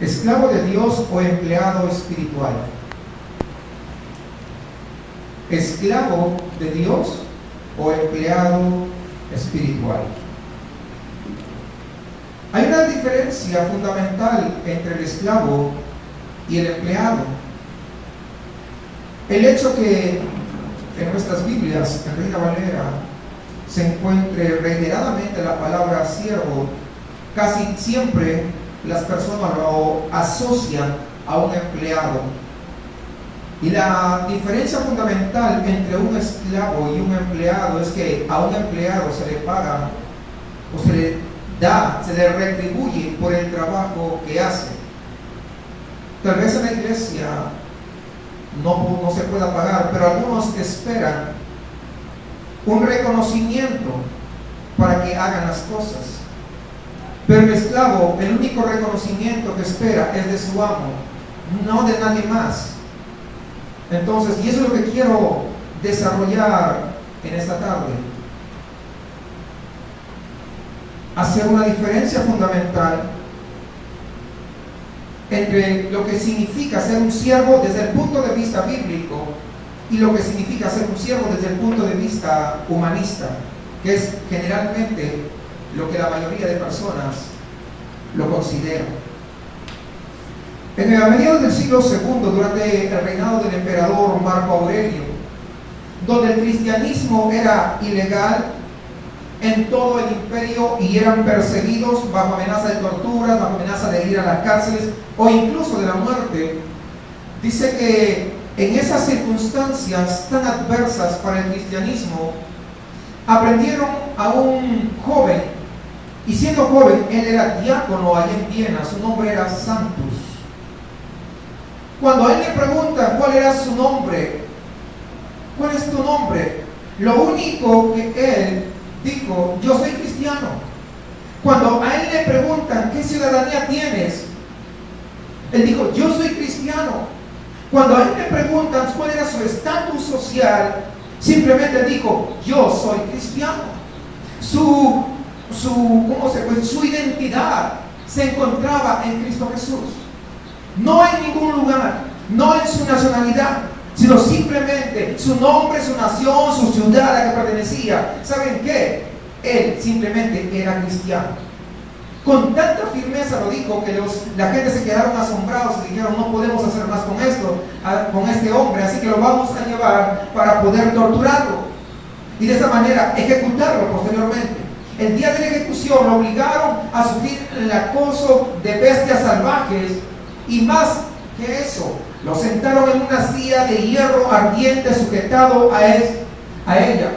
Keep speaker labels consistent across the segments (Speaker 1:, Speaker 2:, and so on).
Speaker 1: ¿Esclavo de Dios o empleado espiritual? ¿Esclavo de Dios o empleado espiritual? Hay una diferencia fundamental entre el esclavo y el empleado. El hecho que en nuestras Biblias, en Reina Valera, se encuentre reiteradamente la palabra siervo, casi siempre las personas lo asocian a un empleado. Y la diferencia fundamental entre un esclavo y un empleado es que a un empleado se le paga o se le da, se le retribuye por el trabajo que hace. Tal vez en la iglesia no se pueda pagar, pero algunos esperan un reconocimiento para que hagan las cosas. Pero el esclavo, el único reconocimiento que espera es de su amo, no de nadie más. Entonces, y eso es lo que quiero desarrollar en esta tarde. Hacer una diferencia fundamental entre lo que significa ser un siervo desde el punto de vista bíblico y lo que significa ser un siervo desde el punto de vista humanista, que es generalmente lo que la mayoría de personas lo consideran. A mediados del siglo II, durante el reinado del emperador Marco Aurelio, donde el cristianismo era ilegal en todo el imperio y eran perseguidos bajo amenaza de torturas, bajo amenaza de ir a las cárceles o incluso de la muerte, dice que en esas circunstancias tan adversas para el cristianismo, aprendieron a un joven, y siendo joven, él era diácono allá en Viena, su nombre era Santus. Cuando a él le preguntan cuál era su nombre, ¿cuál es tu nombre?, lo único que él dijo: yo soy cristiano. Cuando a él le preguntan ¿qué ciudadanía tienes?, él dijo: yo soy cristiano. Cuando a él le preguntan cuál era su estatus social, simplemente dijo: yo soy cristiano. Su identidad se encontraba en Cristo Jesús. No en ningún lugar, no en su nacionalidad, sino simplemente su nombre, su nación, su ciudad a la que pertenecía. ¿Saben qué? Él simplemente era cristiano. Con tanta firmeza lo dijo que la gente se quedaron asombrados y dijeron: no podemos hacer más con esto, con este hombre, así que lo vamos a llevar para poder torturarlo y de esa manera ejecutarlo posteriormente. El día de la ejecución lo obligaron a sufrir el acoso de bestias salvajes, y más que eso, lo sentaron en una silla de hierro ardiente sujetado a ella.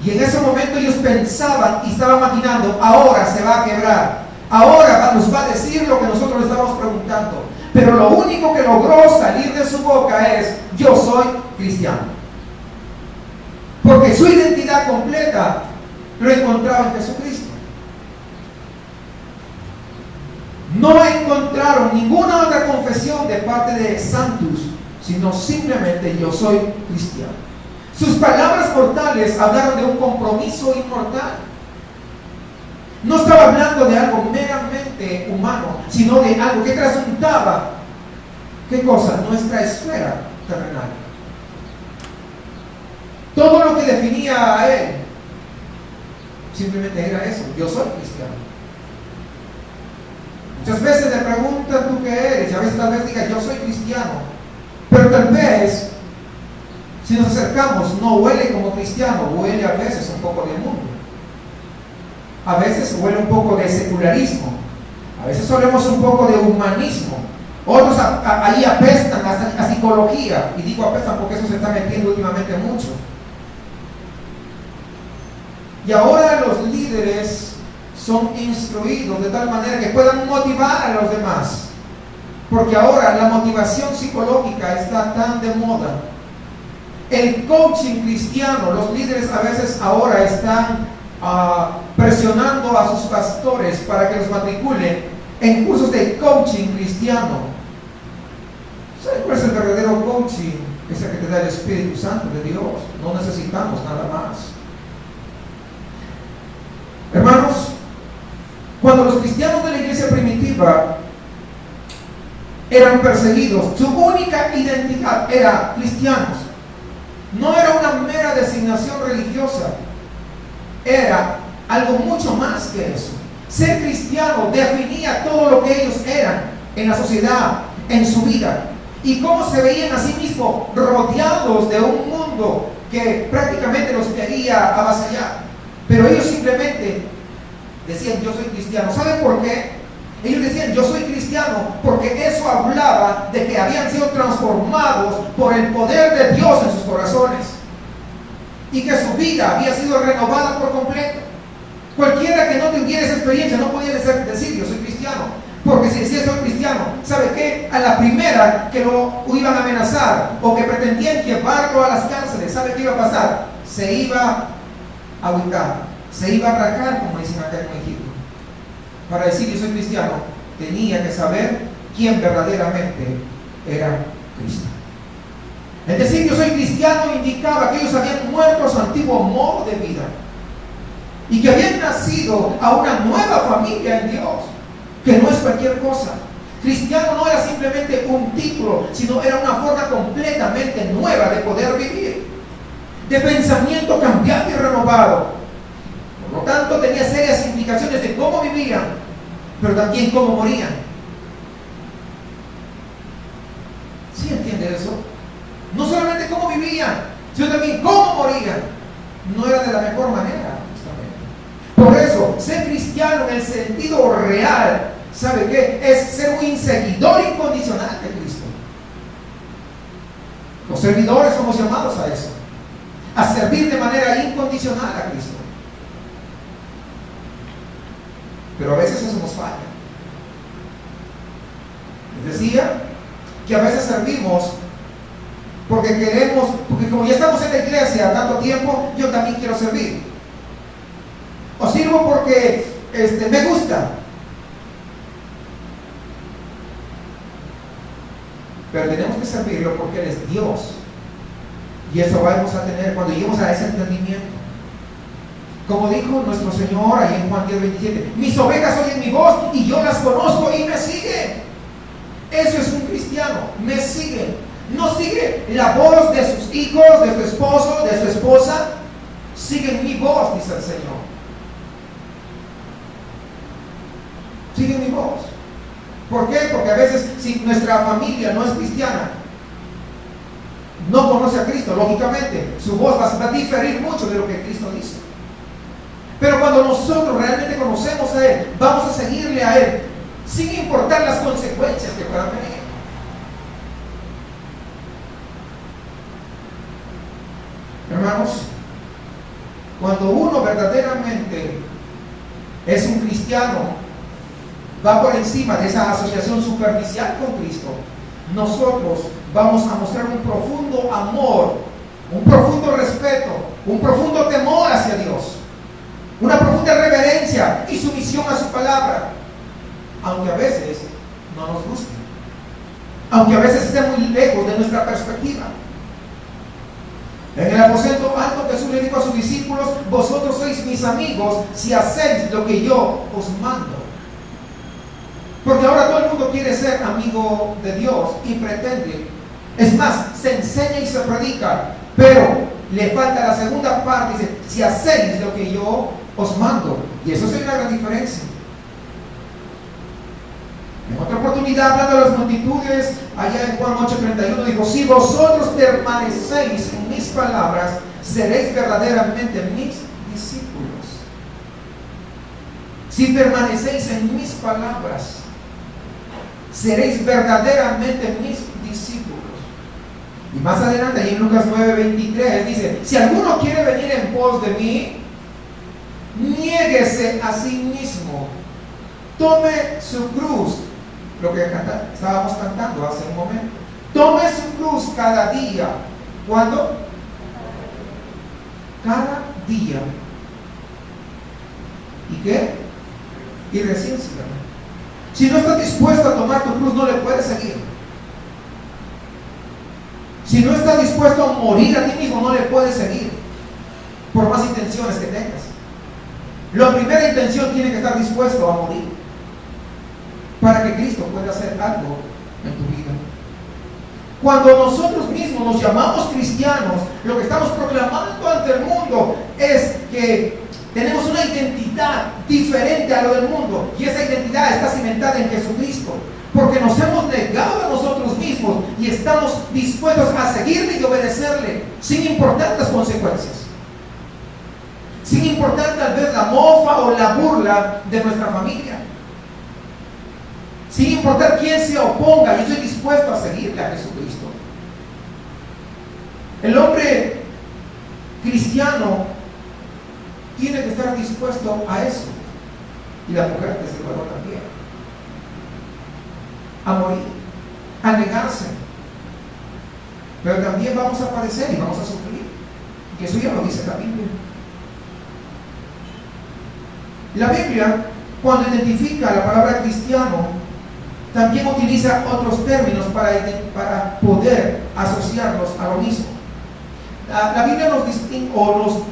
Speaker 1: Y en ese momento ellos pensaban y estaban maquinando: ahora se va a quebrar, ahora nos va a decir lo que nosotros le estábamos preguntando. Pero lo único que logró salir de su boca es: yo soy cristiano. Porque su identidad completa lo encontraba en Jesucristo. No encontraron ninguna otra confesión de parte de Santus, sino simplemente: yo soy cristiano. Sus palabras mortales hablaron de un compromiso inmortal. No estaba hablando de algo meramente humano, sino de algo que trasundaba, ¿qué cosa? Nuestra esfera terrenal. Todo lo que definía a él simplemente era eso: yo soy cristiano. Muchas veces le preguntan: ¿tú qué eres? Y a veces tal vez diga: yo soy cristiano. Pero tal vez, si nos acercamos, no huele como cristiano, huele a veces un poco de mundo. A veces huele un poco de secularismo. A veces olemos un poco de humanismo. Otros ahí apestan a psicología. Y digo apestan porque eso se está metiendo últimamente mucho. Y ahora los líderes son instruidos de tal manera que puedan motivar a los demás. Porque ahora la motivación psicológica está tan de moda. El coaching cristiano, los líderes a veces ahora están presionando a sus pastores para que los matriculen en cursos de coaching cristiano. ¿Sabes cuál es el verdadero coaching? Es el que te da el Espíritu Santo de Dios. No necesitamos nada más. Hermanos, cuando los cristianos de la iglesia primitiva eran perseguidos. Su única identidad era cristianos. No era una mera designación religiosa, era algo mucho más que eso. Ser cristiano definía todo lo que ellos eran en la sociedad, en su vida, y cómo se veían a sí mismos rodeados de un mundo que prácticamente los quería avasallar. Pero ellos simplemente decían: yo soy cristiano. ¿Saben por qué? Ellos decían: yo soy cristiano, porque eso hablaba de que habían sido transformados por el poder de Dios en sus corazones y que su vida había sido renovada por completo. Cualquiera que no tuviera esa experiencia no podía decir: yo soy cristiano. Porque si decía soy cristiano, ¿sabe qué? A la primera que lo iban a amenazar o que pretendían llevarlo a las cárceles, ¿sabe qué iba a pasar? Se iba a agüitar, se iba a rajar, como dicen acá en México. Para decir yo soy cristiano, tenía que saber quién verdaderamente era Cristo. El decir yo soy cristiano indicaba que ellos habían muerto a su antiguo modo de vida y que habían nacido a una nueva familia en Dios, que no es cualquier cosa. Cristiano no era simplemente un título, sino era una forma completamente nueva de poder vivir, de pensamiento cambiado y renovado. Por lo tanto, tenía serias implicaciones de cómo vivían, pero también cómo morían. ¿Sí entiende eso? No solamente cómo vivían, sino también cómo morían. No era de la mejor manera, justamente. Por eso, ser cristiano en el sentido real, ¿sabe qué? Es ser un seguidor incondicional de Cristo. Los servidores somos llamados a eso, a servir de manera incondicional a Cristo. Pero a veces eso nos falla. Les decía que a veces servimos porque queremos, porque como ya estamos en la iglesia tanto tiempo, yo también quiero servir. O sirvo porque me gusta. Pero tenemos que servirlo porque Él es Dios. Y eso vamos a tener cuando lleguemos a ese entendimiento. Como dijo nuestro Señor ahí en Juan 10:27, mis ovejas oyen mi voz y yo las conozco y me siguen. Eso es un cristiano, me siguen. No sigue la voz de sus hijos, de su esposo, de su esposa. Siguen mi voz, dice el Señor. Siguen mi voz. ¿Por qué? Porque a veces si nuestra familia no es cristiana, no conoce a Cristo, lógicamente su voz va a diferir mucho de lo que Cristo dice. Pero cuando nosotros realmente conocemos a Él, vamos a seguirle a Él, sin importar las consecuencias que puedan venir. Hermanos, cuando uno verdaderamente es un cristiano, va por encima de esa asociación superficial con Cristo, nosotros vamos a mostrar un profundo amor, un profundo respeto, un profundo temor hacia Dios, una profunda reverencia y sumisión a su palabra, aunque a veces no nos guste, aunque a veces esté muy lejos de nuestra perspectiva. En el aposento alto Jesús le dijo a sus discípulos: vosotros sois mis amigos si hacéis lo que yo os mando. Porque ahora todo el mundo quiere ser amigo de Dios y pretende. Es más, se enseña y se predica, pero le falta la segunda parte, dice: si hacéis lo que yo os mando. Y eso es una gran diferencia. En otra oportunidad, hablando de las multitudes, allá en Juan 8:31 dijo: si vosotros permanecéis en mis palabras, seréis verdaderamente mis discípulos. Si permanecéis en mis palabras, seréis verdaderamente mis discípulos. Y más adelante, ahí en Lucas 9:23 dice: si alguno quiere venir en pos de mí, niéguese a sí mismo, tome su cruz. Lo que estábamos cantando hace un momento. Tome su cruz cada día. ¿Cuándo? Cada día. ¿Y qué? Y recién sígame. Si no estás dispuesto a tomar tu cruz, no le puedes seguir. Si no estás dispuesto a morir a ti mismo, no le puedes seguir, por más intenciones que tengas. La primera intención tiene que estar dispuesto a morir para que Cristo pueda hacer algo en tu vida. Cuando nosotros mismos nos llamamos cristianos, lo que estamos proclamando ante el mundo es que tenemos una identidad diferente a lo del mundo, y esa identidad está cimentada en Jesucristo, porque nos hemos negado a nosotros mismos y estamos dispuestos a seguirle y obedecerle sin importar las consecuencias, sin importar tal vez la mofa o la burla de nuestra familia, sin importar quién se oponga. Yo estoy dispuesto a seguirle a Jesucristo. El hombre cristiano tiene que estar dispuesto a eso, y la mujer desde luego también, a morir, a negarse. Pero también vamos a padecer y vamos a sufrir, y eso ya lo dice la Biblia. La Biblia, cuando identifica la palabra cristiano, también utiliza otros términos para poder asociarlos a lo mismo. La Biblia nos distingue o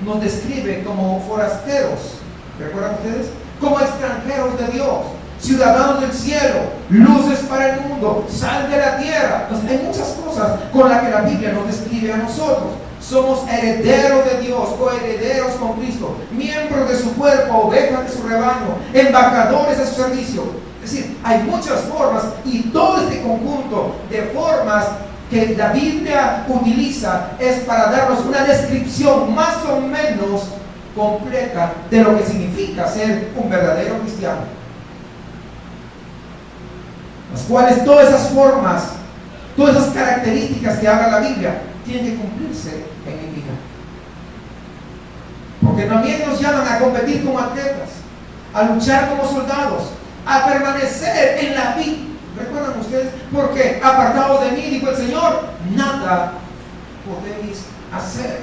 Speaker 1: nos describe como forasteros, ¿recuerdan ustedes? Como extranjeros de Dios, ciudadanos del cielo, luces para el mundo, sal de la tierra. Entonces, hay muchas cosas con las que la Biblia nos describe a nosotros. Somos herederos de Dios, coherederos con Cristo, miembros de su cuerpo, ovejas de su rebaño, embajadores de su servicio. Es decir, hay muchas formas, y todo este conjunto de formas que la Biblia utiliza es para darnos una descripción más o menos completa de lo que significa ser un verdadero cristiano. Las cuales todas esas formas, todas esas características que habla la Biblia tienen que cumplirse en mi vida. Porque también nos llaman a competir como atletas, a luchar como soldados, a permanecer en la vida. ¿Recuerdan ustedes? Porque apartados de mí, dijo el Señor, nada podéis hacer.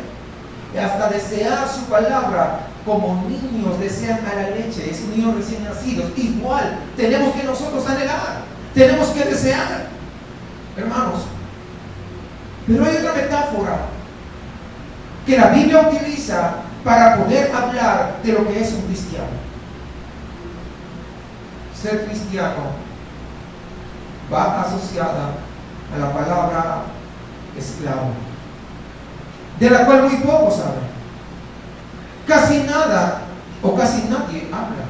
Speaker 1: Y hasta desear su palabra, como niños desean a la leche, esos niños recién nacidos. Igual tenemos que nosotros anhelar, tenemos que desear, hermanos. Pero hay otra metáfora que la Biblia utiliza para poder hablar de lo que es un cristiano. Ser cristiano va asociada a la palabra esclavo, de la cual muy pocos saben. Casi nada o casi nadie habla.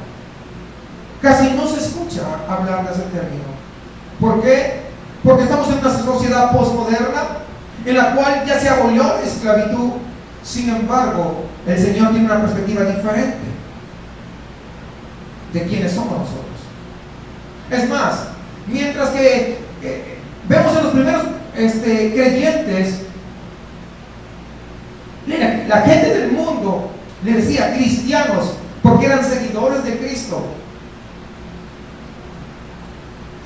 Speaker 1: Casi no se escucha hablar de ese término. ¿Por qué? Porque estamos en una sociedad postmoderna en la cual ya se abolió la esclavitud. Sin embargo, el Señor tiene una perspectiva diferente de quiénes somos nosotros. Es más, mientras que vemos a los primeros creyentes, la gente del mundo le decía cristianos porque eran seguidores de Cristo,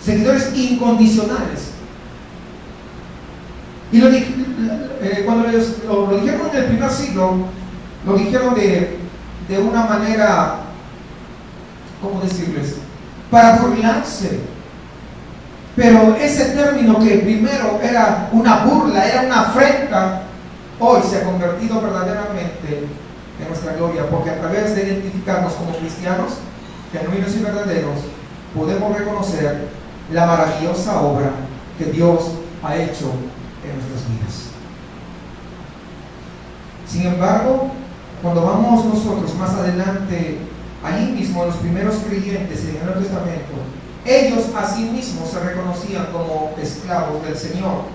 Speaker 1: seguidores incondicionales. Y cuando lo dijeron en el primer siglo, lo dijeron de una manera, ¿cómo decirles?, para burlarse. Pero ese término que primero era una burla, era una afrenta, hoy se ha convertido verdaderamente en nuestra gloria, porque a través de identificarnos como cristianos genuinos y verdaderos, podemos reconocer la maravillosa obra que Dios ha hecho en nuestras vidas. Sin embargo, cuando vamos nosotros más adelante, allí mismo los primeros creyentes en el Nuevo Testamento, ellos a sí mismos se reconocían como esclavos del Señor.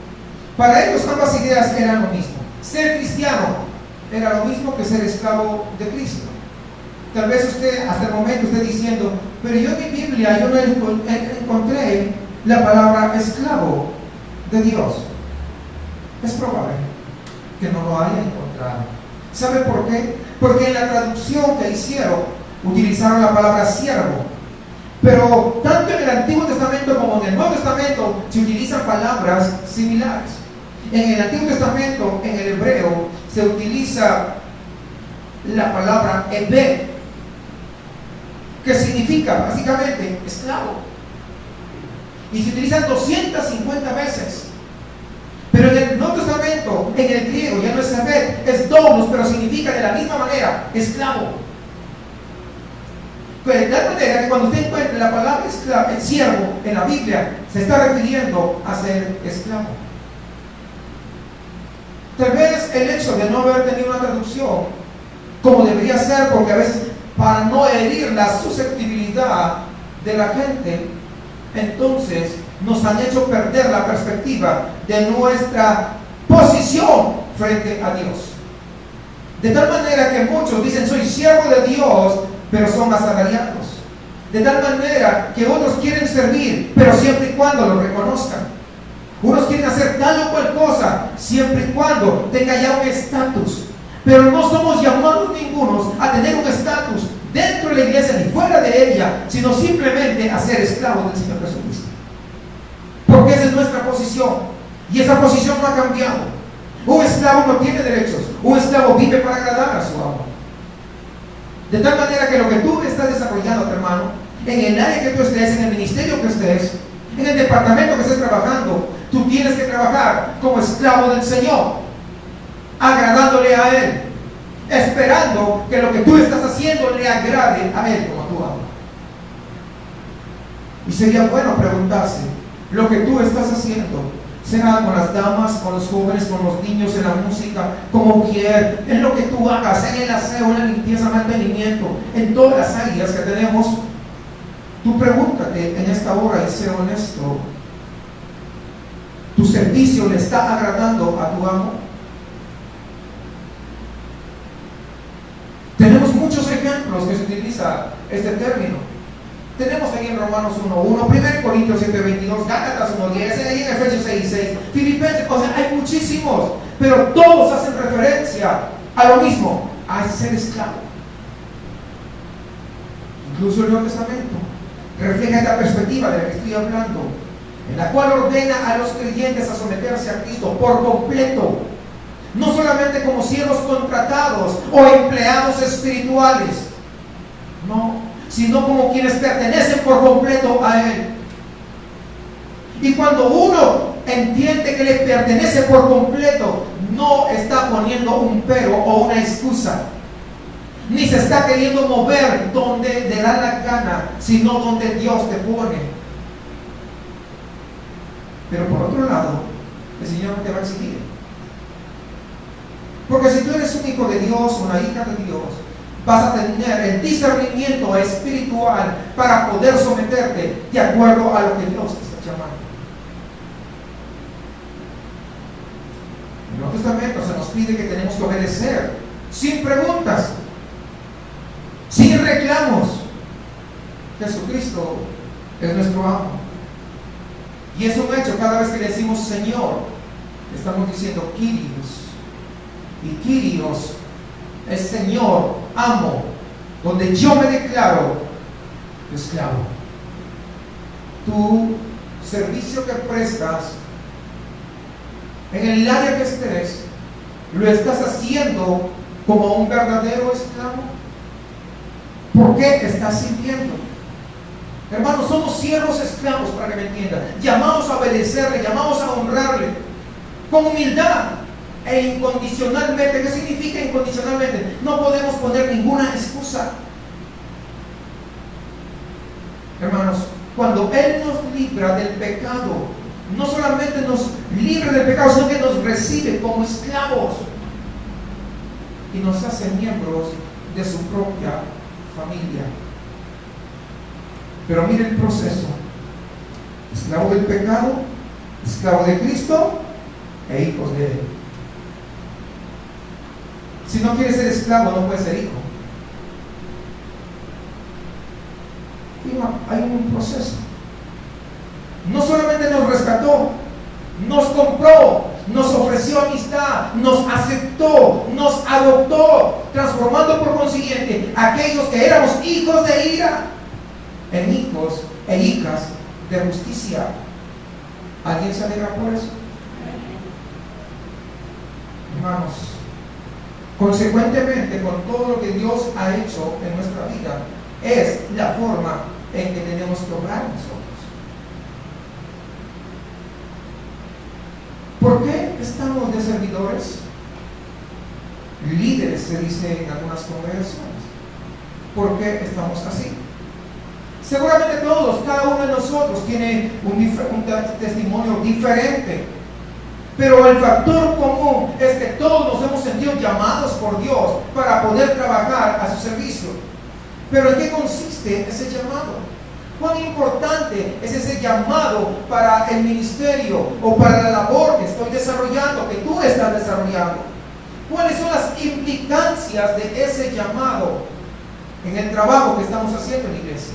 Speaker 1: Para ellos ambas ideas eran lo mismo. Ser cristiano era lo mismo que ser esclavo de Cristo. Tal vez usted, hasta el momento, esté diciendo, pero yo en mi Biblia yo no encontré la palabra esclavo de Dios. Es probable que no lo haya encontrado. ¿Sabe por qué? Porque en la traducción que hicieron utilizaron la palabra siervo. Pero tanto en el Antiguo Testamento como en el Nuevo Testamento se utilizan palabras similares. En el Antiguo Testamento, en el hebreo, se utiliza la palabra ebed, que significa básicamente esclavo, y se utilizan 250 veces. Pero en el Nuevo Testamento, en el griego, ya no es ebed, es doulos, pero significa de la misma manera esclavo. De tal manera que cuando usted encuentre la palabra siervo en la Biblia, se está refiriendo a ser esclavo. Tal vez el hecho de no haber tenido una traducción como debería ser, porque a veces para no herir la susceptibilidad de la gente, entonces nos han hecho perder la perspectiva de nuestra posición frente a Dios. De tal manera que muchos dicen: soy siervo de Dios, pero son asalariados. De tal manera que otros quieren servir, pero siempre y cuando lo reconozcan. Unos quieren hacer tal o cual cosa, siempre y cuando tenga ya un estatus. Pero no somos llamados ningunos a tener un estatus dentro de la iglesia ni fuera de ella, sino simplemente a ser esclavos del Señor Jesucristo. Porque esa es nuestra posición, y esa posición no ha cambiado. Un esclavo no tiene derechos, un esclavo vive para agradar a su amo. De tal manera que lo que tú estás desarrollando, hermano, en el área que tú estés, en el ministerio que estés, en el departamento que estés trabajando, tú tienes que trabajar como esclavo del Señor, agradándole a Él, esperando que lo que tú estás haciendo le agrade a Él como a tu amo. Y sería bueno preguntarse: lo que tú estás haciendo, será con las damas, con los jóvenes, con los niños, en la música, como mujer, en lo que tú hagas, en el aseo, en la limpieza, mantenimiento, en todas las áreas que tenemos. Tú pregúntate en esta hora y sé honesto: ¿tu servicio le está agradando a tu amo? Tenemos muchos ejemplos que se utiliza este término. Tenemos ahí en Romanos 1:1, 1 Corintios 7:22, Gálatas 1:10, ahí en Efesios 6:6, Filipenses. O sea, hay muchísimos, pero todos hacen referencia a lo mismo, a ser esclavo. Incluso el Nuevo Testamento refleja esta perspectiva de la que estoy hablando, en la cual ordena a los creyentes a someterse a Cristo por completo, no solamente como siervos contratados o empleados espirituales, no, sino como quienes pertenecen por completo a Él. Y cuando uno entiende que le pertenece por completo, no está poniendo un pero o una excusa, ni se está queriendo mover donde le da la gana, sino donde Dios te pone. Pero por otro lado, el Señor no te va a exigir. Porque si tú eres un hijo de Dios, una hija de Dios, vas a tener el discernimiento espiritual para poder someterte de acuerdo a lo que Dios te está llamando. En el Nuevo Testamento se nos pide que tenemos que obedecer sin preguntas, sin reclamos. Jesucristo es nuestro amo. Y es un hecho: cada vez que le decimos Señor, estamos diciendo Kyrios. Y Kyrios es Señor, amo, donde yo me declaro esclavo. Tu servicio que prestas, en el área que estés, lo estás haciendo como un verdadero esclavo. ¿Por qué estás sirviendo? Hermanos, somos siervos esclavos, para que me entiendan, llamados a obedecerle, llamados a honrarle, con humildad e incondicionalmente. ¿Qué significa incondicionalmente? No podemos poner ninguna excusa. Hermanos, cuando Él nos libra del pecado, no solamente nos libra del pecado, sino que nos recibe como esclavos y nos hace miembros de su propia familia. Pero mire el proceso: esclavo del pecado, esclavo de Cristo e hijos de Él. Si no quieres ser esclavo, no puedes ser hijo. Hay un proceso. No solamente nos rescató, nos compró, nos ofreció amistad, nos aceptó, nos adoptó, transformando por consiguiente aquellos que éramos hijos de ira en hijos e hijas de justicia. ¿Alguien se alegra por eso? Hermanos, consecuentemente, con todo lo que Dios ha hecho en nuestra vida, es la forma en que tenemos que obrar nosotros. ¿Por qué estamos de servidores? Líderes, se dice en algunas congregaciones. ¿Por qué estamos así? Seguramente todos, cada uno de nosotros tiene un testimonio diferente. Pero el factor común es que todos nos hemos sentido llamados por Dios para poder trabajar a su servicio. Pero ¿en qué consiste ese llamado? ¿Cuán importante es ese llamado para el ministerio o para la labor que estoy desarrollando, que tú estás desarrollando? ¿Cuáles son las implicancias de ese llamado en el trabajo que estamos haciendo en la iglesia?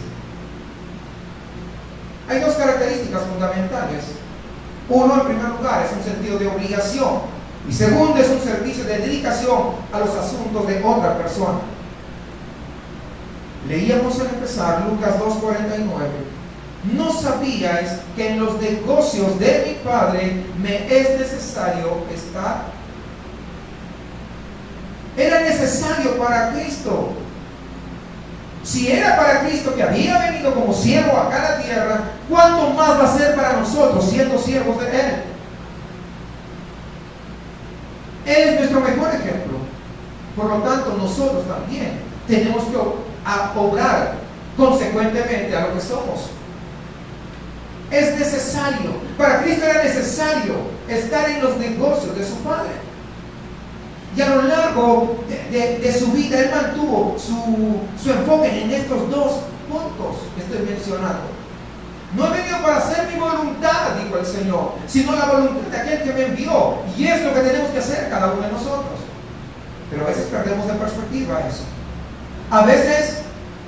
Speaker 1: Hay dos características fundamentales. Uno, en primer lugar, es un sentido de obligación. Y segundo, es un servicio de dedicación a los asuntos de otra persona. Leíamos al empezar Lucas 2:49. ¿No sabíais que en los negocios de mi Padre me es necesario estar? Era necesario para Cristo. Si era para Cristo, que había venido como siervo acá a la tierra, ¿cuánto más va a ser para nosotros siendo siervos de Él? Él es nuestro mejor ejemplo. Por lo tanto, nosotros también tenemos que obrar consecuentemente a lo que somos. Es necesario. Para Cristo era necesario estar en los negocios de su Padre. Y a lo largo de su vida, Él mantuvo su enfoque en estos dos puntos que estoy mencionando. No he venido para hacer mi voluntad, dijo el Señor, sino la voluntad de aquel que me envió. Y es lo que tenemos que hacer cada uno de nosotros. Pero a veces perdemos de perspectiva eso. A veces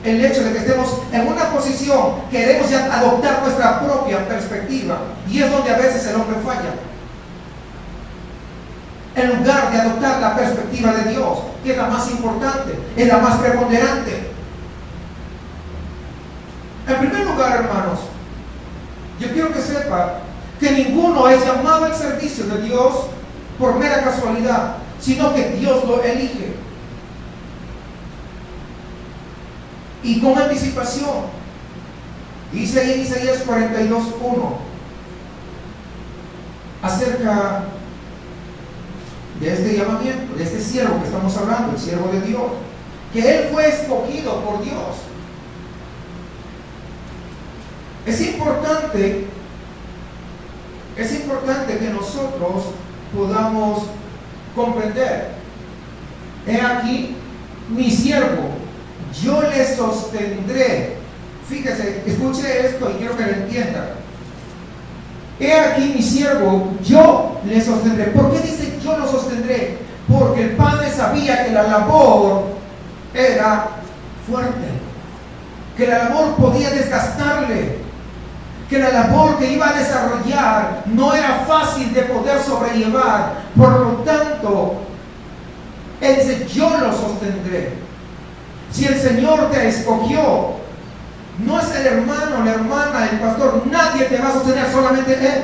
Speaker 1: el hecho de que estemos en una posición, queremos ya adoptar nuestra propia perspectiva. Y es donde a veces el hombre falla. En lugar de adoptar la perspectiva de Dios, que es la más importante, es la más preponderante. En primer lugar, hermanos, yo quiero que sepa que ninguno es llamado al servicio de Dios por mera casualidad, sino que Dios lo elige. Y con anticipación. Dice ahí en Isaías 42:1 acerca de este llamamiento, de este siervo que estamos hablando, el siervo de Dios, que él fue escogido por Dios. Es importante que nosotros podamos comprender. He aquí mi siervo, yo le sostendré. Fíjese, escuche esto y quiero que lo entiendan. He aquí mi siervo, yo le sostendré. ¿Por qué dice yo lo sostendré? Porque el Padre sabía que la labor era fuerte, que la labor podía desgastarle, que la labor que iba a desarrollar no era fácil de poder sobrellevar. Por lo tanto, Él dice, yo lo sostendré. Si el Señor te escogió, no es el hermano, la hermana, el pastor, nadie te va a sostener, solamente Él.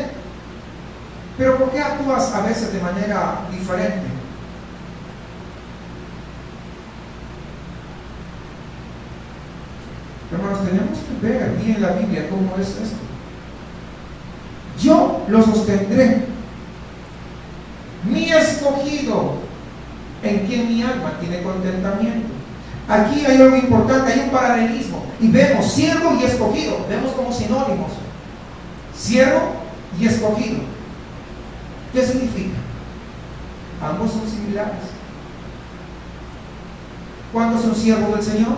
Speaker 1: Pero ¿por qué actúas a veces de manera diferente? Hermanos, tenemos que ver bien la Biblia cómo es esto. Yo lo sostendré. Mi escogido, en quien mi alma tiene contentamiento. Aquí hay algo importante, hay un paralelismo. Y vemos siervo y escogido, vemos como sinónimos. Siervo y escogido. ¿Qué significa? Ambos son similares. ¿Cuántos son siervos del Señor?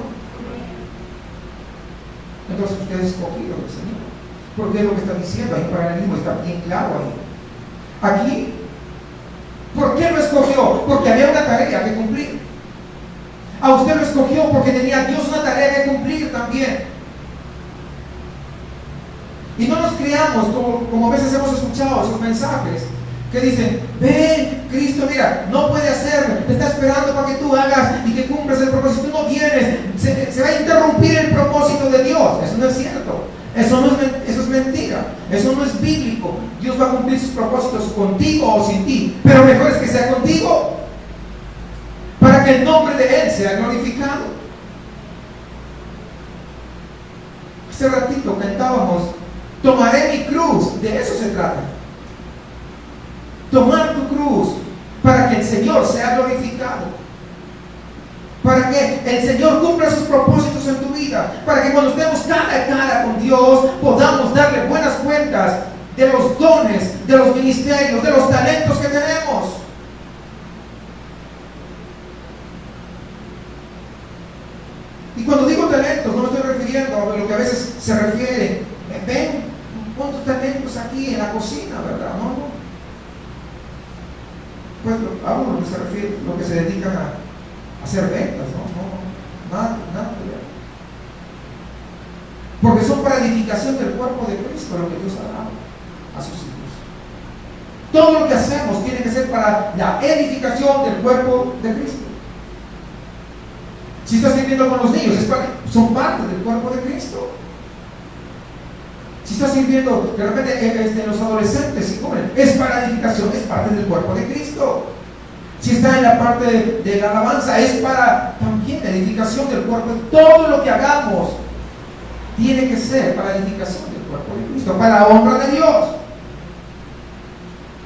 Speaker 1: Entonces usted es escogido del Señor. Porque es lo que está diciendo, hay un paralelismo, está bien claro ahí. Aquí, ¿por qué lo escogió? Porque había una tarea que cumplir. A usted lo escogió porque tenía Dios una tarea que cumplir también. Y no nos creamos como a veces hemos escuchado esos mensajes que dicen, ven, Cristo, mira, no puede hacerlo, te está esperando para que tú hagas y que cumplas el propósito. Si tú no vienes, se va a interrumpir el propósito de Dios. Eso no es cierto. Eso es mentira. Eso no es bíblico. Dios va a cumplir sus propósitos contigo o sin ti. Pero mejor es que sea contigo, para que el nombre de Él sea glorificado. Hace ratito cantábamos, tomaré mi cruz. De eso se trata. Tomar tu cruz para que el Señor sea glorificado. para que el Señor cumpla sus propósitos en tu vida, para que cuando estemos cara a cara con Dios podamos darle buenas cuentas de los dones, de los ministerios, de los talentos que tenemos. Y cuando digo talentos, no me estoy refiriendo a lo que a veces se refiere. Ven, pon tus talentos aquí en la cocina, ¿verdad? No. Pues hablo lo que se refiere, lo que se dedican a hacer ventas, nada que ver. Porque son para edificación del cuerpo de Cristo, lo que Dios ha dado a sus hijos. Todo lo que hacemos tiene que ser para la edificación del cuerpo de Cristo. Si estás sirviendo con los niños, son parte del cuerpo de Cristo. Si estás sirviendo de repente los adolescentes y jóvenes, es para edificación, es parte del cuerpo de Cristo. Si está en la parte de la alabanza, es para también edificación del cuerpo. Todo lo que hagamos tiene que ser para edificación del cuerpo de Cristo, para la honra de Dios.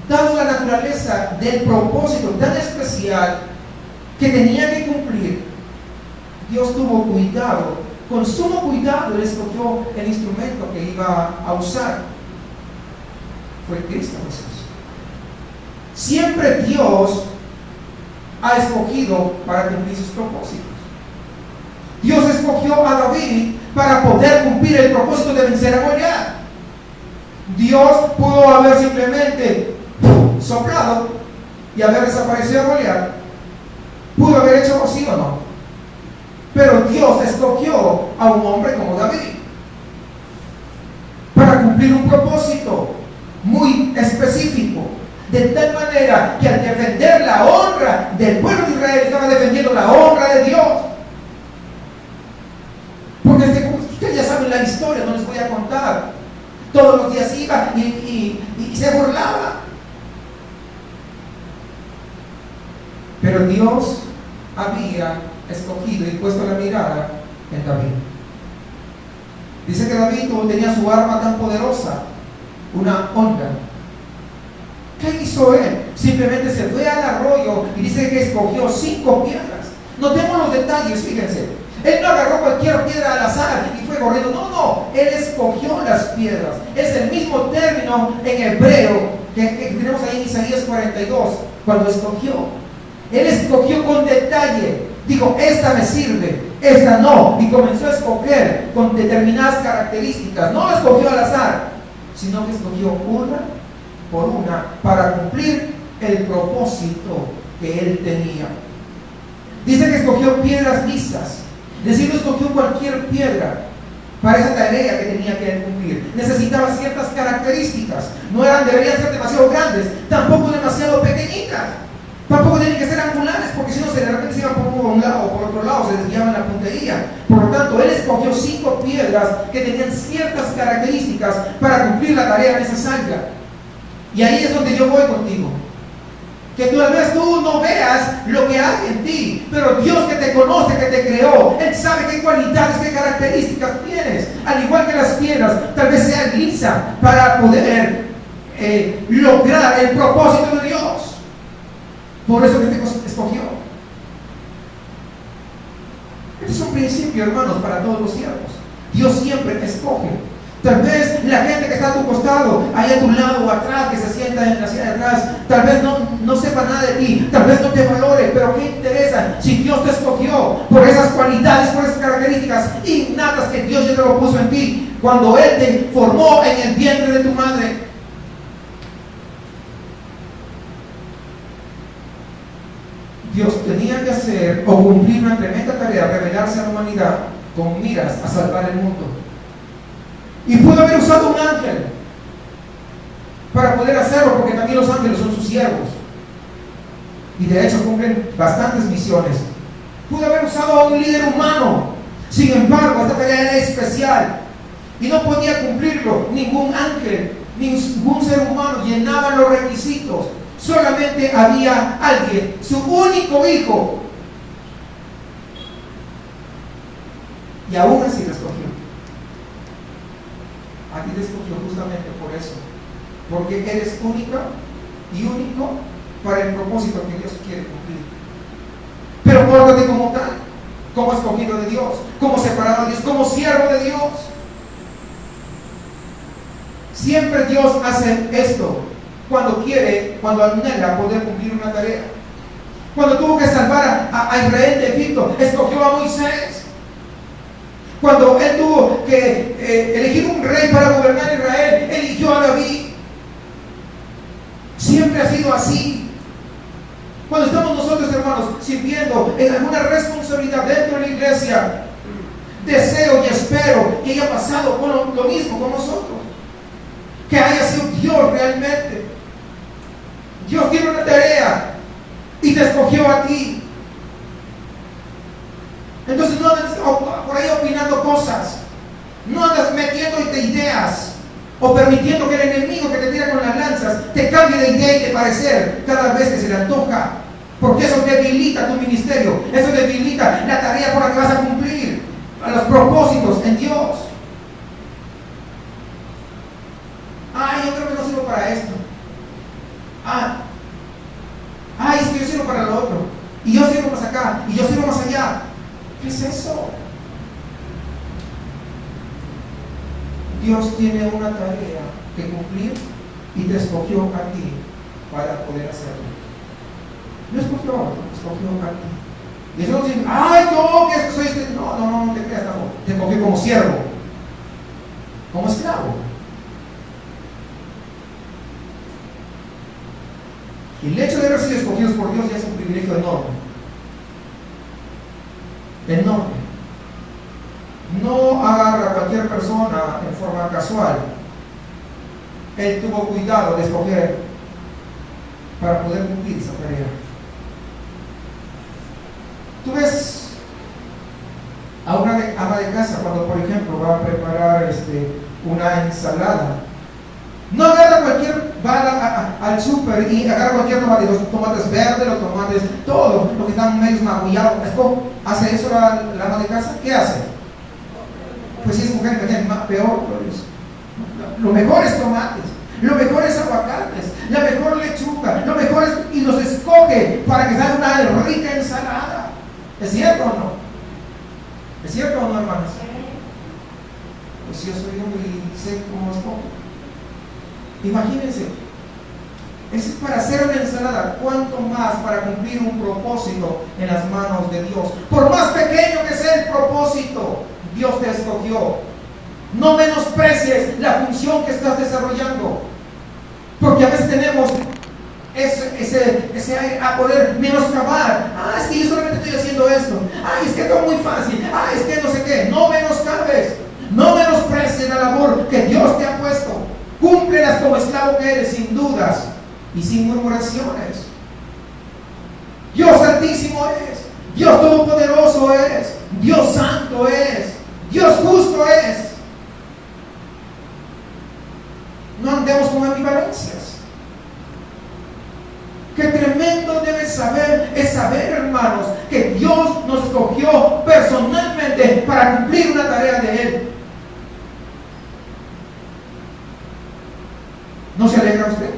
Speaker 1: Dado la naturaleza del propósito tan especial que tenía que cumplir, Dios tuvo cuidado, con sumo cuidado Él escogió el instrumento que iba a usar. Fue Cristo Jesús. Siempre Dios ha escogido para cumplir sus propósitos. Dios escogió a David para poder cumplir el propósito de vencer a Goliat. Dios pudo haber simplemente soplado y haber desaparecido a Goliat. Pudo haber hecho así o no. Pero Dios escogió a un hombre como David para cumplir un propósito muy específico, de tal manera que al defender la honra del pueblo de Israel estaba defendiendo la honra de Dios. Porque ustedes ya saben la historia, no les voy a contar. Todos los días iba y se burlaba. Pero Dios había escogido y puesto la mirada en David. Dice que David tenía su arma tan poderosa, una onda. ¿Qué hizo él? Simplemente se fue al arroyo y dice que escogió 5 piedras. Notemos los detalles, fíjense. Él no agarró cualquier piedra al azar y fue corriendo. No, él escogió las piedras. Es el mismo término en hebreo que tenemos ahí en Isaías 42, cuando escogió. Él escogió con detalle. Dijo, esta me sirve, esta no. Y comenzó a escoger con determinadas características. No la escogió al azar, sino que escogió una por una para cumplir el propósito que él tenía. Dice que escogió piedras lisas. Es decir, no escogió cualquier piedra para esa tarea que tenía que cumplir. Necesitaba ciertas características. Deberían ser demasiado grandes, tampoco demasiado pequeñitas. Tampoco tienen que ser angulares, porque si no, de repente se iban por un lado o por otro lado, se desviaban la puntería. Por lo tanto, él escogió 5 piedras que tenían ciertas características para cumplir la tarea necesaria. Y ahí es donde yo voy contigo. Que tal vez tú no veas lo que hay en ti, pero Dios que te conoce, que te creó, Él sabe qué cualidades, qué características tienes. Al igual que las piedras, tal vez sea lisa para poder lograr el propósito de Dios. Por eso que te escogió. Este es un principio, hermanos, para todos los siervos. Dios siempre escoge. Tal vez la gente que está a tu costado, ahí a tu lado o atrás, que se sienta en la silla de atrás, tal vez no sepa nada de ti, tal vez no te valore, pero ¿qué interesa? Si Dios te escogió por esas cualidades, por esas características innatas que Dios ya te lo puso en ti, cuando Él te formó en el vientre de tu madre. Dios tenía que hacer o cumplir una tremenda tarea, revelarse a la humanidad con miras a salvar el mundo. Y pudo haber usado un ángel para poder hacerlo, porque también los ángeles son sus siervos. Y de hecho cumplen bastantes misiones. Pudo haber usado a un líder humano. Sin embargo, esta tarea era especial y no podía cumplirlo ningún ángel, ningún ser humano llenaba los requisitos. Solamente había alguien, su único hijo, y aún así lo escogió. A ti te escogió justamente por eso, porque eres única y único para el propósito que Dios quiere cumplir. Pero pórtate como tal. como escogido de Dios, como separado de Dios, como siervo de Dios. Siempre Dios hace esto cuando anhela poder cumplir una tarea. Cuando tuvo que salvar a Israel de Egipto, escogió a Moisés. Cuando él tuvo que elegir un rey para gobernar Israel, eligió a David. Siempre ha sido así. Cuando estamos nosotros, hermanos, sirviendo en alguna responsabilidad dentro de la iglesia, deseo y espero que haya pasado con lo mismo con nosotros. Que haya sido Dios realmente. Dios tiene una tarea y te escogió a ti. Entonces no andas por ahí opinando cosas, no andas metiéndote ideas o permitiendo que el enemigo que te tira con las lanzas te cambie de idea y de parecer cada vez que se le antoja, porque eso debilita tu ministerio, eso debilita la tarea por la que vas a cumplir, a los propósitos en Dios. Yo creo que no sirvo para esto. Es que yo sirvo para lo otro, y yo sirvo más acá, y yo sirvo más allá. ¿Qué es eso? Dios tiene una tarea que cumplir y te escogió a ti para poder hacerlo. No escogió a otro, escogió a ti. Y eso no dice, no, que esto soy este. No te creas, tampoco. Te escogió como siervo, como esclavo. Y el hecho de haber sido escogidos por Dios ya es un privilegio enorme. Enorme. No agarra a cualquier persona en forma casual. Él tuvo cuidado de escoger para poder cumplir esa tarea. Tú ves a una ama de casa cuando, por ejemplo, va a preparar una ensalada. No agarra va al súper y agarra cualquier tomate, los tomates verdes, los tomates, todo lo que están medio magullados. ¿Hace eso la ama de casa? ¿Qué hace? Pues si es mujer, peor. Lo mejor es tomates, lo mejor es aguacates, la mejor lechuga, lo mejor es, y los escoge para que salga una rica ensalada. ¿Es cierto o no? ¿Es cierto o no, hermanos? Pues yo soy hombre y sé cómo escoge. Imagínense, eso es para hacer una ensalada, cuánto más para cumplir un propósito en las manos de Dios. Por más pequeño que sea el propósito, Dios te escogió. No menosprecies la función que estás desarrollando, porque a veces tenemos ese aire a poder menoscabar. Es que yo solamente estoy haciendo esto. Es que esto es muy fácil. Es que no sé qué. No menoscabes, no menosprecies la labor que Dios te ha puesto. Cúmplelas como esclavo que eres, sin dudas y sin murmuraciones. Dios Altísimo es, Dios Todopoderoso es, Dios Santo es, Dios justo es. No andemos con ambivalencias. Qué tremendo es saber, hermanos, que Dios nos escogió personalmente para cumplir una tarea de Él. ¿No se alegra usted?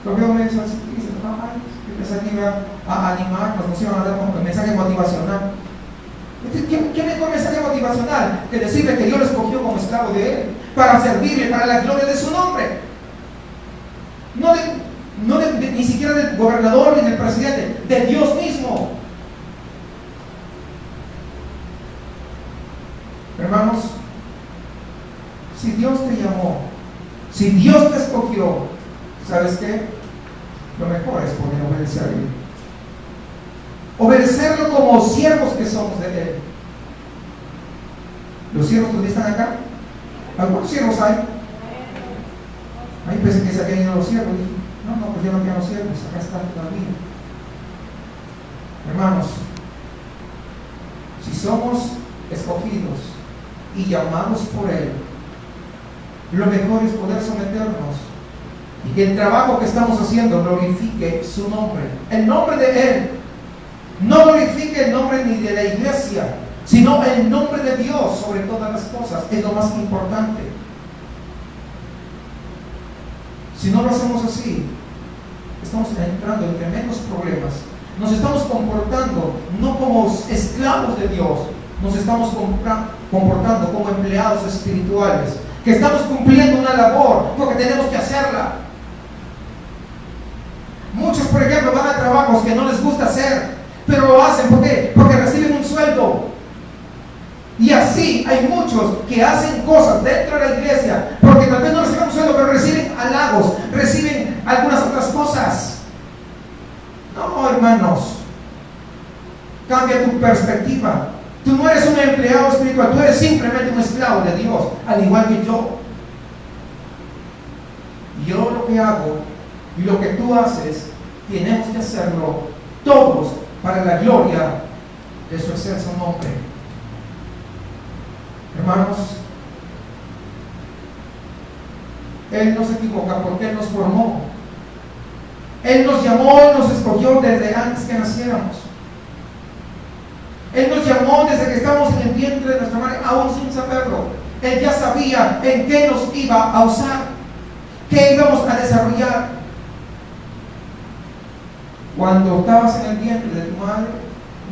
Speaker 1: Lo veo medio así, dice, yo pensé que iba a animarnos, nos iban a dar un mensaje motivacional. ¿Qué mejor mensaje motivacional que decirle que Dios lo escogió como esclavo de Él, para servirle, para la gloria de su nombre? Ni siquiera del gobernador ni del presidente, de Dios mismo. Hermanos, si Dios te llamó, si Dios te escogió, ¿sabes qué? Lo mejor es poder obedecerle. Obedecerlo como siervos que somos de Él. ¿Los siervos todavía están acá? ¿Algunos siervos hay? Ahí pensé que se habían ido los siervos. Dije, no, pues ya no quedan los siervos, acá está todavía. Hermanos, si somos escogidos y llamados por Él, lo mejor es poder someternos y que el trabajo que estamos haciendo glorifique su nombre, el nombre de Él. No glorifique el nombre ni de la iglesia, sino el nombre de Dios sobre todas las cosas. Es lo más importante. Si no lo hacemos así, estamos entrando en tremendos problemas. nos estamos comportando no como esclavos de Dios, nos estamos comportando como empleados espirituales, que estamos cumpliendo una labor porque tenemos que hacerla. Muchos, por ejemplo, van a trabajos que no les gusta hacer, pero lo hacen. ¿Por qué? Porque reciben un sueldo. Y así hay muchos que hacen cosas dentro de la iglesia porque tal vez no reciben un sueldo, pero reciben halagos, reciben algunas otras cosas. No, hermanos, cambia tu perspectiva. Tú no eres un empleado espiritual, tú eres simplemente un esclavo de Dios, al igual que yo. Yo lo que hago y lo que tú haces, tenemos que hacerlo todos para la gloria de su excelso nombre. Hermanos, Él no se equivoca porque Él nos formó. Él nos llamó, Él nos escogió desde antes que naciéramos. Él nos llamó desde que estábamos en el vientre de nuestra madre, aún sin saberlo. Él ya sabía en qué nos iba a usar, qué íbamos a desarrollar. Cuando estabas en el vientre de tu madre,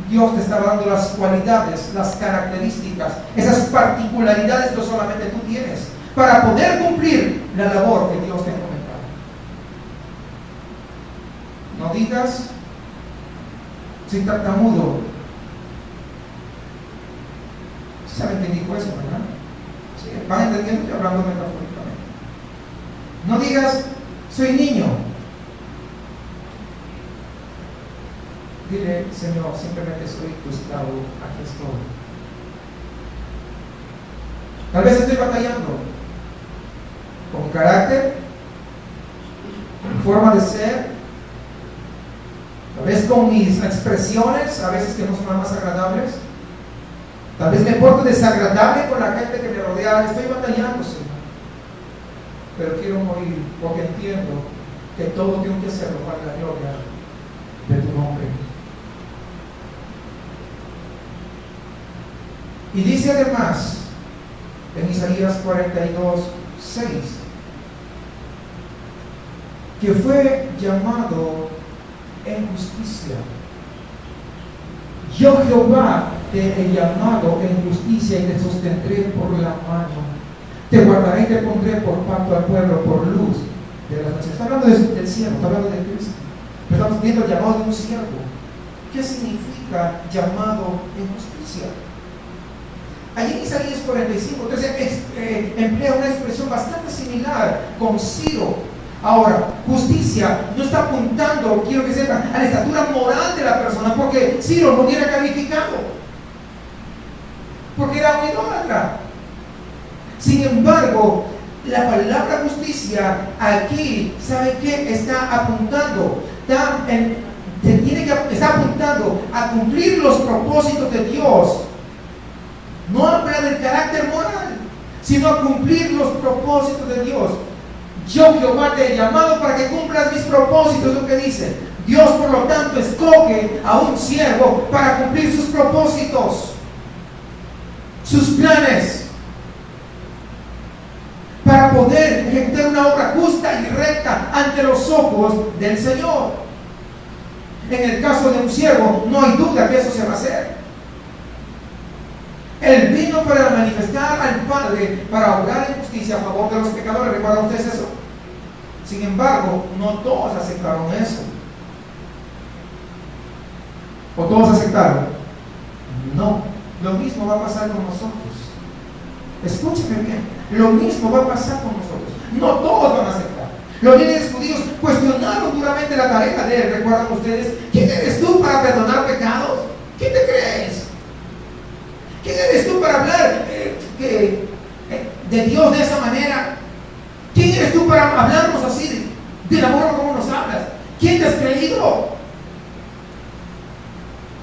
Speaker 1: Dios te estaba dando las cualidades, las características, esas particularidades que solamente tú tienes para poder cumplir la labor que Dios te ha encomendado. No digas, soy tartamudo. ¿Saben quién dijo eso, verdad? Sí, van entendiendo que hablando metafóricamente. No digas, soy niño. Dile, Señor, simplemente soy tu esclavo, aquí estoy. Tal vez estoy batallando con carácter, con forma de ser, tal vez con mis expresiones, a veces que no son las más agradables. Tal vez me porto desagradable con la gente que me rodea. Estoy batallando, Señor. Pero quiero morir porque entiendo que todo tengo que hacerlo para la gloria de tu nombre. Y dice además en Isaías 42:6 que fue llamado en justicia. Yo Jehová te he llamado en justicia y te sostendré por la mano. Te guardaré y te pondré por pacto al pueblo, por luz de las naciones. Está hablando del cielo, está hablando de Cristo. Pero estamos viendo el llamado de un siervo. ¿Qué significa llamado en justicia? Allí en Isaías 45, entonces emplea una expresión bastante similar con Ciro. Ahora, justicia no está apuntando, quiero que sepan, a la estatura moral de la persona, porque Ciro no hubiera calificado, porque era un idólatra. Sin embargo, la palabra justicia aquí, ¿sabe qué? Está apuntando, está apuntando a cumplir los propósitos de Dios. No habla del carácter moral, sino a cumplir los propósitos de Dios. Yo, Jehová, te he llamado para que cumplas mis propósitos, es lo que dice. Dios, por lo tanto, escoge a un siervo para cumplir sus propósitos, sus planes, para poder ejecutar una obra justa y recta ante los ojos del Señor. En el caso de un siervo, no hay duda que eso se va a hacer. Él vino para manifestar al Padre, para obrar en justicia a favor de los pecadores. ¿Recuerdan ustedes eso? Sin embargo, no todos aceptaron eso. ¿O todos aceptaron? No. Lo mismo va a pasar con nosotros. Escúchenme bien. Lo mismo va a pasar con nosotros. No todos van a aceptar. Los líderes judíos cuestionaron duramente la tarea de él. ¿Recuerdan ustedes? ¿Quién eres tú para perdonar pecados? ¿Quién te crees? ¿Quién eres tú para hablar de Dios de esa manera? ¿Quién eres tú para hablarnos así del amor como nos hablas? ¿Quién te has creído?